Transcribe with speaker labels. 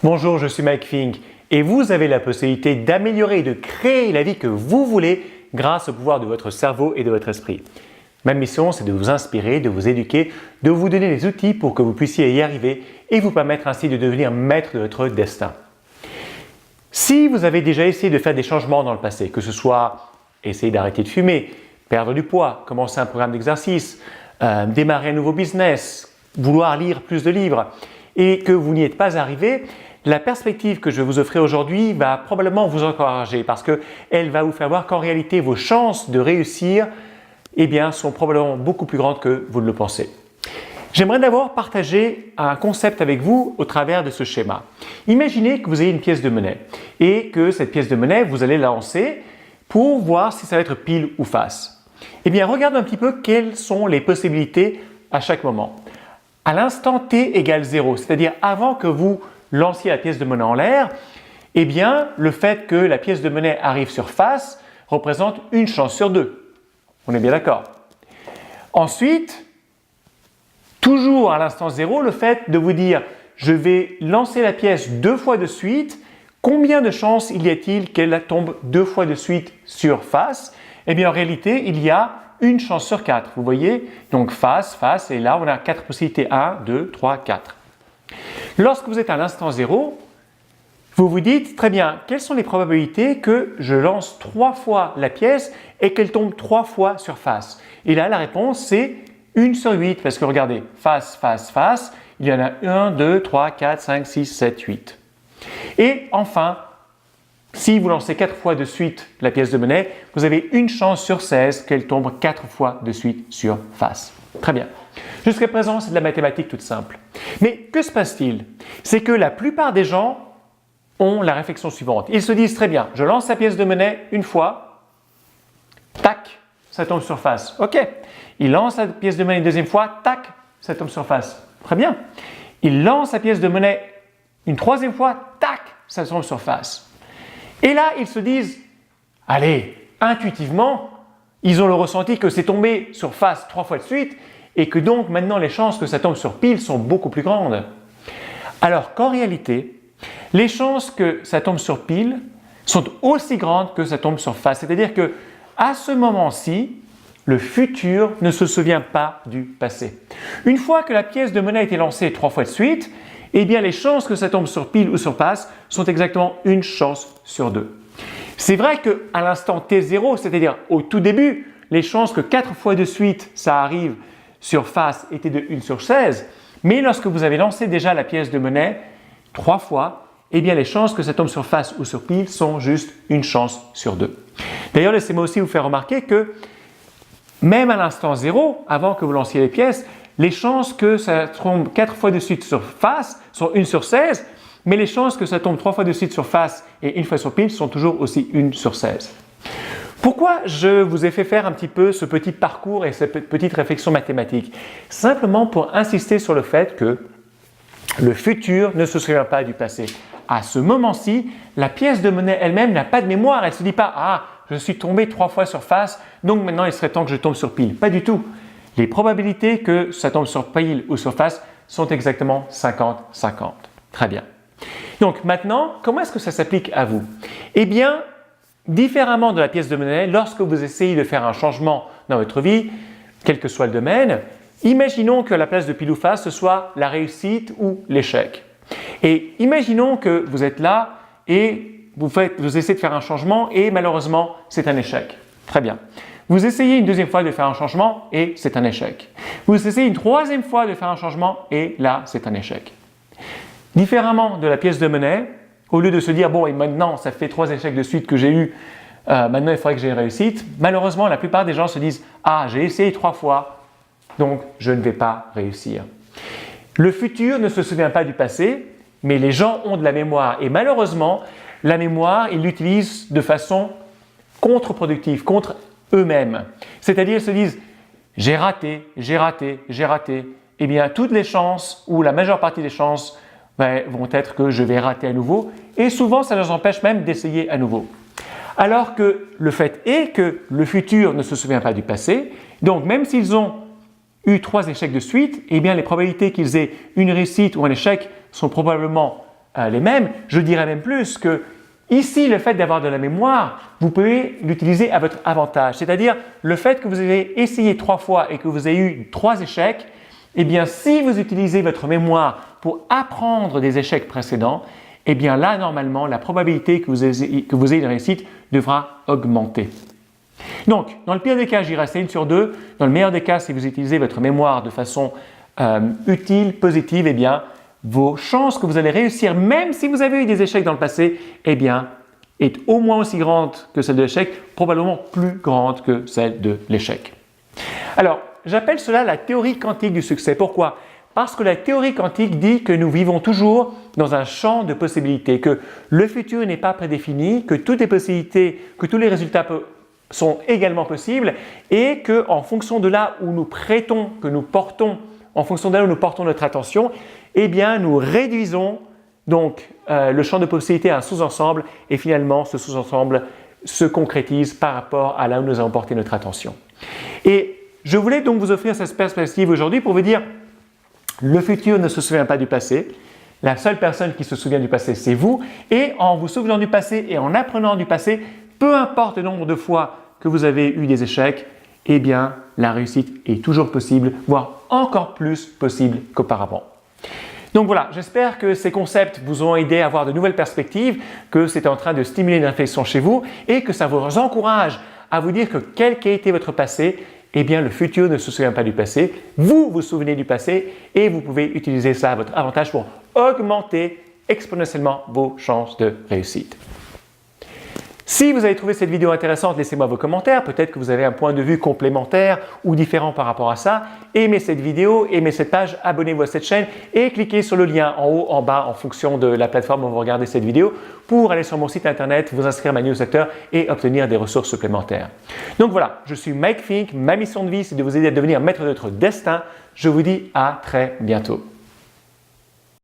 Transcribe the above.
Speaker 1: Bonjour, je suis Mike Fink et vous avez la possibilité d'améliorer et de créer la vie que vous voulez grâce au pouvoir de votre cerveau et de votre esprit. Ma mission, c'est de vous inspirer, de vous éduquer, de vous donner les outils pour que vous puissiez y arriver et vous permettre ainsi de devenir maître de votre destin. Si vous avez déjà essayé de faire des changements dans le passé, que ce soit essayer d'arrêter de fumer, perdre du poids, commencer un programme d'exercice, démarrer un nouveau business, vouloir lire plus de livres et que vous n'y êtes pas arrivé, la perspective que je vais vous offrir aujourd'hui va probablement vous encourager parce qu'elle va vous faire voir qu'en réalité vos chances de réussir sont probablement beaucoup plus grandes que vous ne le pensez. J'aimerais d'abord partager un concept avec vous au travers de ce schéma. Imaginez que vous ayez une pièce de monnaie et que cette pièce de monnaie, vous allez la lancer pour voir si ça va être pile ou face. Regardez un petit peu quelles sont les possibilités à chaque moment. À l'instant t égale 0, c'est-à-dire avant que vous lanciez la pièce de monnaie en l'air, le fait que la pièce de monnaie arrive sur face représente une chance sur deux. On est bien d'accord. Ensuite, toujours à l'instant 0, le fait de vous dire « je vais lancer la pièce 2 fois de suite », combien de chances y a-t-il qu'elle tombe 2 fois de suite sur face? En réalité, il y a une chance sur 4. Vous voyez? Donc face, face, et là on a 4 possibilités. 1, 2, 3, 4. Lorsque vous êtes à l'instant 0, vous vous dites, très bien, quelles sont les probabilités que je lance 3 fois la pièce et qu'elle tombe 3 fois sur face? Et là, la réponse, c'est 1 sur 8, parce que regardez, face, face, face, il y en a 1, 2, 3, 4, 5, 6, 7, 8. Et enfin, si vous lancez 4 fois de suite la pièce de monnaie, vous avez une chance sur 16 qu'elle tombe 4 fois de suite sur face. Très bien. Jusqu'à présent, c'est de la mathématique toute simple. Mais que se passe-t-il? C'est que la plupart des gens ont la réflexion suivante. Ils se disent, très bien, je lance la pièce de monnaie une fois, tac, ça tombe sur face. Ok. Il lance la pièce de monnaie une deuxième fois, tac, ça tombe sur face. Très bien. Il lance la pièce de monnaie une troisième fois, tac, ça tombe sur face. Et là, ils se disent, allez, intuitivement, ils ont le ressenti que c'est tombé sur face 3 fois de suite et que donc maintenant les chances que ça tombe sur pile sont beaucoup plus grandes. Alors qu'en réalité, les chances que ça tombe sur pile sont aussi grandes que ça tombe sur face. C'est-à-dire que à ce moment-ci, le futur ne se souvient pas du passé. Une fois que la pièce de monnaie a été lancée 3 fois de suite, les chances que ça tombe sur pile ou sur face sont exactement une chance sur 2. C'est vrai qu'à l'instant t0, c'est-à-dire au tout début, les chances que 4 fois de suite ça arrive sur face étaient de 1 sur 16, mais lorsque vous avez lancé déjà la pièce de monnaie 3 fois, les chances que ça tombe sur face ou sur pile sont juste une chance sur 2. D'ailleurs, laissez-moi aussi vous faire remarquer que même à l'instant 0, avant que vous lanciez les pièces, les chances que ça tombe 4 fois de suite sur face sont 1 sur 16, mais les chances que ça tombe 3 fois de suite sur face et 1 fois sur pile sont toujours aussi 1 sur 16. Pourquoi je vous ai fait faire un petit peu ce petit parcours et cette petite réflexion mathématique? Simplement pour insister sur le fait que le futur ne se souvient pas du passé. À ce moment-ci, la pièce de monnaie elle-même n'a pas de mémoire. Elle ne se dit pas « Ah, je suis tombé 3 fois sur face, donc maintenant il serait temps que je tombe sur pile. » Pas du tout. Les probabilités que ça tombe sur pile ou sur face sont exactement 50-50. Très bien. Donc maintenant, comment est-ce que ça s'applique à vous? Différemment de la pièce de monnaie, lorsque vous essayez de faire un changement dans votre vie, quel que soit le domaine, imaginons qu'à la place de pile ou face, ce soit la réussite ou l'échec. Et imaginons que vous êtes là et vous essayez de faire un changement et malheureusement, c'est un échec. Très bien. Vous essayez une deuxième fois de faire un changement et c'est un échec. Vous essayez une troisième fois de faire un changement et là, c'est un échec. Différemment de la pièce de monnaie, au lieu de se dire « bon, et maintenant, ça fait 3 échecs de suite que j'ai eu, maintenant il faudrait que j'ai une réussite », malheureusement, la plupart des gens se disent « ah, j'ai essayé 3 fois, donc je ne vais pas réussir ». Le futur ne se souvient pas du passé, mais les gens ont de la mémoire et malheureusement, la mémoire, ils l'utilisent de façon contre-productive, contre eux-mêmes. C'est-à-dire, ils se disent « j'ai raté, j'ai raté, j'ai raté ». Toutes les chances ou la majeure partie des chances vont être que je vais rater à nouveau et souvent ça les empêche même d'essayer à nouveau. Alors que le fait est que le futur ne se souvient pas du passé, donc même s'ils ont eu 3 échecs de suite, les probabilités qu'ils aient une réussite ou un échec sont probablement les mêmes. Je dirais même plus que ici, le fait d'avoir de la mémoire, vous pouvez l'utiliser à votre avantage. C'est-à-dire le fait que vous avez essayé 3 fois et que vous avez eu 3 échecs, eh bien, si vous utilisez votre mémoire pour apprendre des échecs précédents, eh bien là, normalement, la probabilité que vous ayez une réussite devra augmenter. Donc, dans le pire des cas, j'irai c'est 1 sur 2. Dans le meilleur des cas, si vous utilisez votre mémoire de façon utile, positive, eh bien, vos chances que vous allez réussir, même si vous avez eu des échecs dans le passé, eh bien, est au moins aussi grande que celle de l'échec, probablement plus grande que celle de l'échec. Alors, j'appelle cela la théorie quantique du succès. Pourquoi? Parce que la théorie quantique dit que nous vivons toujours dans un champ de possibilités, que le futur n'est pas prédéfini, que toutes les possibilités, que tous les résultats sont également possibles et qu'en fonction de là où nous prêtons, que nous portons, en fonction de là où nous portons notre attention, eh bien nous réduisons donc le champ de possibilités à un sous-ensemble et finalement ce sous-ensemble se concrétise par rapport à là où nous avons porté notre attention. Et je voulais donc vous offrir cette perspective aujourd'hui pour vous dire le futur ne se souvient pas du passé. La seule personne qui se souvient du passé, c'est vous. Et en vous souvenant du passé et en apprenant du passé, peu importe le nombre de fois que vous avez eu des échecs, eh bien, la réussite est toujours possible, voire encore plus possible qu'auparavant. Donc voilà, j'espère que ces concepts vous ont aidé à avoir de nouvelles perspectives, que c'est en train de stimuler une réflexion chez vous et que ça vous encourage à vous dire que quel qu'ait été votre passé, eh bien, le futur ne se souvient pas du passé. Vous vous souvenez du passé et vous pouvez utiliser ça à votre avantage pour augmenter exponentiellement vos chances de réussite. Si vous avez trouvé cette vidéo intéressante, laissez-moi vos commentaires. Peut-être que vous avez un point de vue complémentaire ou différent par rapport à ça. Aimez cette vidéo, aimez cette page, abonnez-vous à cette chaîne et cliquez sur le lien en haut, en bas en fonction de la plateforme où vous regardez cette vidéo pour aller sur mon site internet, vous inscrire à ma newsletter et obtenir des ressources supplémentaires. Donc voilà, je suis Mike Fink. Ma mission de vie, c'est de vous aider à devenir maître de votre destin. Je vous dis à très bientôt.